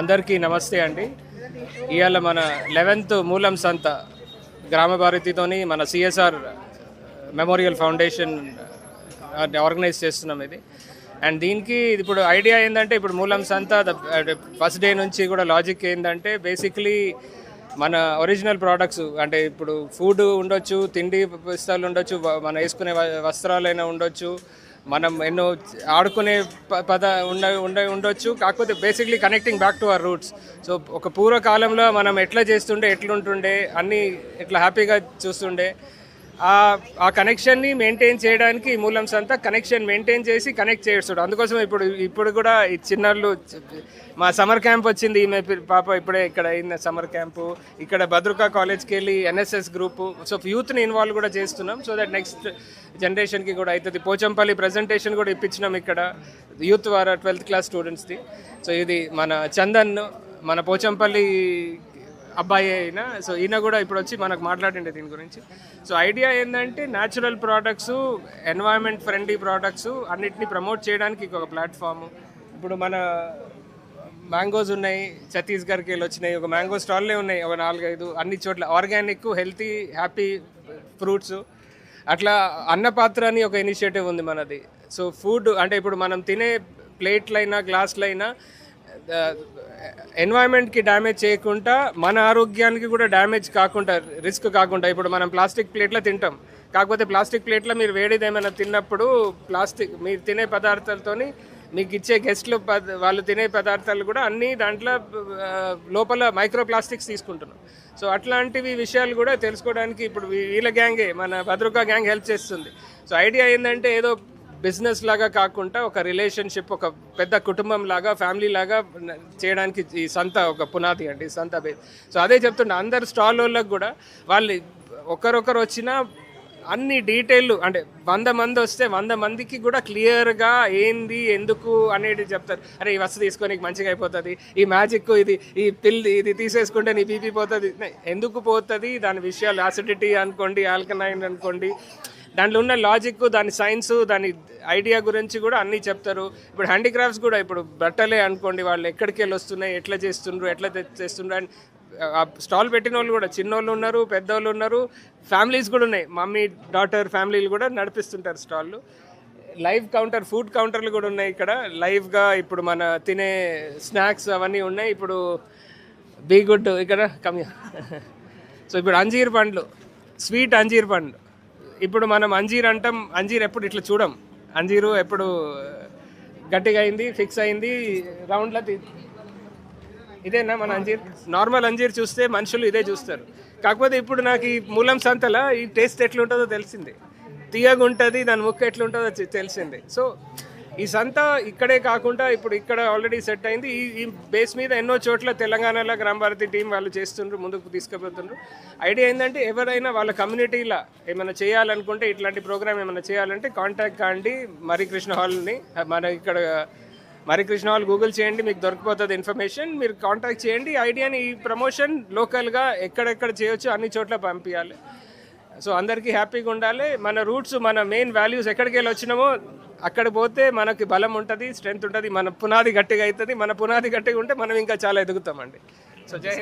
అందరికీ నమస్తే అండి. ఇవాళ మన 11th మూలం సంత గ్రామ భారతితోని మన సిఎస్ఆర్ మెమోరియల్ ఫౌండేషన్ ఆర్గనైజ్ చేస్తున్నాం ఇది. అండ్ దీనికి ఇప్పుడు ఐడియా ఏంటంటే, ఇప్పుడు మూలం సంత ఫస్ట్ డే నుంచి కూడా లాజిక్ ఏంటంటే, బేసిక్లీ మన ఒరిజినల్ ప్రోడక్ట్స్ అంటే ఇప్పుడు ఫుడ్ ఉండొచ్చు, తిండి పుస్తకాలు ఉండొచ్చు, మన వేసుకునే వస్త్రాలైనా ఉండొచ్చు, మనం ఎన్నో ఆడుకునే ఉండొచ్చు. కాకపోతే basically connecting back to our roots. So ఒక పూర్వకాలంలో మనం ఎట్లా చేస్తుండే, ఎట్లుంటుండే, అన్నీ ఎట్లా హ్యాపీగా చూస్తుండే, ఆ కనెక్షన్ని మెయింటైన్ చేయడానికి మూలం సంత కనెక్షన్ మెయింటైన్ చేసి కనెక్ట్ చేస్తాడు. అందుకోసం ఇప్పుడు కూడా ఈ చిన్నాళ్ళు మా సమ్మర్ క్యాంప్ వచ్చింది. ఈమె పాప ఇప్పుడే ఇక్కడ అయిన సమ్మర్ క్యాంపు, ఇక్కడ భద్రకా కాలేజ్కి వెళ్ళి ఎన్ఎస్ఎస్ గ్రూపు. సో యూత్ని ఇన్వాల్వ్ కూడా చేస్తున్నాం, సో దట్ నెక్స్ట్ జనరేషన్కి కూడా అవుతుంది. పోచంపల్లి ప్రజెంటేషన్ కూడా ఇప్పించినాం ఇక్కడ యూత్ వారు 12th క్లాస్ స్టూడెంట్స్ది. సో ఇది మన చందన్, మన పోచంపల్లి అబ్బాయి అయినా, సో ఈయన కూడా ఇప్పుడు వచ్చి మనకు మాట్లాడిండే దీని గురించి. సో ఐడియా ఏంటంటే, natural products, environment friendly products అన్నిటిని ప్రమోట్ చేయడానికి ఒక ప్లాట్ఫామ్. ఇప్పుడు మన మ్యాంగోస్ ఉన్నాయి, ఛత్తీస్గఢ్కి వెళ్ళి వచ్చినాయి, ఒక మ్యాంగో స్టాల్లే ఉన్నాయి, ఒక 4-5 అన్ని చోట్ల ఆర్గానిక్, హెల్తీ, హ్యాపీ ఫ్రూట్స్. అట్లా అన్నపాత్ర అని ఒక ఇనిషియేటివ్ ఉంది మనది. సో ఫుడ్ అంటే ఇప్పుడు మనం తినే ప్లేట్లైనా గ్లాసులైనా ఎన్వైరన్మెంట్కి డ్యామేజ్ చేయకుండా, మన ఆరోగ్యానికి కూడా డ్యామేజ్ కాకుండా, రిస్క్ కాకుండా. ఇప్పుడు మనం ప్లాస్టిక్ ప్లేట్లో తింటాం, కాకపోతే ప్లాస్టిక్ ప్లేట్లో మీరు వేడిది ఏమైనా తిన్నప్పుడు మీరు తినే పదార్థాలతోని మీకు ఇచ్చే గెస్ట్లు వాళ్ళు తినే పదార్థాలు కూడా అన్నీ దాంట్లో లోపల మైక్రో ప్లాస్టిక్స్ తీసుకుంటున్నాం. సో అట్లాంటివి విషయాలు కూడా తెలుసుకోవడానికి ఇప్పుడు వీళ్ళ గ్యాంగే, మన భద్రకా గ్యాంగ్ హెల్ప్ చేస్తుంది. సో ఐడియా ఏంటంటే, ఏదో బిజినెస్ లాగా కాకుండా ఒక రిలేషన్షిప్, ఒక పెద్ద కుటుంబం లాగా, ఫ్యామిలీ లాగా చేయడానికి ఈ సంత ఒక పునాది అండి, ఈ సంత బేస్. సో అదే చెప్తున్నా, అందరు స్టాల్ వాళ్ళకి కూడా వాళ్ళు ఒకరొకరు వచ్చినా అన్ని డీటెయిల్ అంటే 100 మంది వస్తే 100 మందికి కూడా క్లియర్గా ఏంది ఎందుకు అనేది చెప్తారు. అరే ఈ వస్తువు తీసుకొని మంచిగా అయిపోతుంది, ఈ మ్యాజిక్, ఈ పిల్ ఇది తీసేసుకుంటే నీ పీపీ పోతుంది, ఎందుకు పోతుంది, దాని విషయాలు, యాసిడిటీ అనుకోండి, ఆల్కలైన్ అనుకోండి, దాంట్లో ఉన్న లాజిక్, దాని సైన్స్, దాని ఐడియా గురించి కూడా అన్నీ చెప్తారు. ఇప్పుడు హ్యాండీక్రాఫ్ట్స్ కూడా, ఇప్పుడు బట్టలే అనుకోండి, వాళ్ళు ఎక్కడికి వెళ్ళి వస్తున్నాయి, ఎట్లా చేస్తుండ్రు, ఎట్లా చేస్తుండ్రు. అండ్ స్టాల్ పెట్టిన వాళ్ళు కూడా చిన్నోళ్ళు ఉన్నారు, పెద్దోళ్ళు ఉన్నారు, ఫ్యామిలీస్ కూడా ఉన్నాయి. మమ్మీ డాటర్ ఫ్యామిలీలు కూడా నడిపిస్తుంటారు స్టాళ్ళు. లైవ్ కౌంటర్, ఫుడ్ కౌంటర్లు కూడా ఉన్నాయి ఇక్కడ లైవ్గా. ఇప్పుడు మన తినే స్నాక్స్ అవన్నీ ఉన్నాయి. ఇప్పుడు బీ గుడ్ ఇక్కడ కమ్యా. సో ఇప్పుడు అంజీర్ పండ్లు, స్వీట్ అంజీర్ పండ్లు. ఇప్పుడు మనం అంజీర్ అంటాం, అంజీర్ ఎప్పుడు ఇట్లా చూడం, అంజీరు ఎప్పుడు గట్టిగా అయింది, ఫిక్స్ అయింది, రౌండ్లో ఇదేనా మన అంజీర్. నార్మల్ అంజీర్ చూస్తే మనుషులు ఇదే చూస్తారు. కాకపోతే ఇప్పుడు నాకు ఈ మూలం సంతలో ఈ టేస్ట్ ఎట్లుంటుందో తెలిసింది, తీయగా ఉంటుంది, దాని ముక్క ఎట్లుంటుందో తెలిసింది. సో ఈ సంత ఇక్కడే కాకుండా ఇప్పుడు ఇక్కడ ఆల్రెడీ సెట్ అయింది. ఈ బేస్ మీద ఎన్నో చోట్ల తెలంగాణలో గ్రామ భారతి టీం వాళ్ళు చేస్తుండ్రు, ముందుకు తీసుకుపోతుండ్రు. ఐడియా ఏంటంటే, ఎవరైనా వాళ్ళ కమ్యూనిటీలో ఏమైనా చేయాలనుకుంటే, ఇట్లాంటి ప్రోగ్రామ్ ఏమైనా చేయాలంటే కాంటాక్ట్ కాండి మరికృష్ణ హాల్ని. మన ఇక్కడ మరికృష్ణ హాల్ గూగుల్ చేయండి, మీకు దొరికిపోతుంది ఇన్ఫర్మేషన్. మీరు కాంటాక్ట్ చేయండి. ఐడియాని ఈ ప్రమోషన్ లోకల్గా ఎక్కడెక్కడ చేయొచ్చు అన్ని చోట్ల పంపించాలి. సో అందరికీ హ్యాపీగా ఉండాలి. మన రూట్స్, మన మెయిన్ వాల్యూస్ ఎక్కడికి వెళ్ళి వచ్చినామో అక్కడ పోతే మనకి బలం ఉంటుంది, స్ట్రెంగ్త్ ఉంటుంది, మన పునాది గట్టిగా అవుతుంది. మన పునాది గట్టిగా ఉంటే మనం ఇంకా చాలా ఎదుగుతామండి. సో జై హింద్.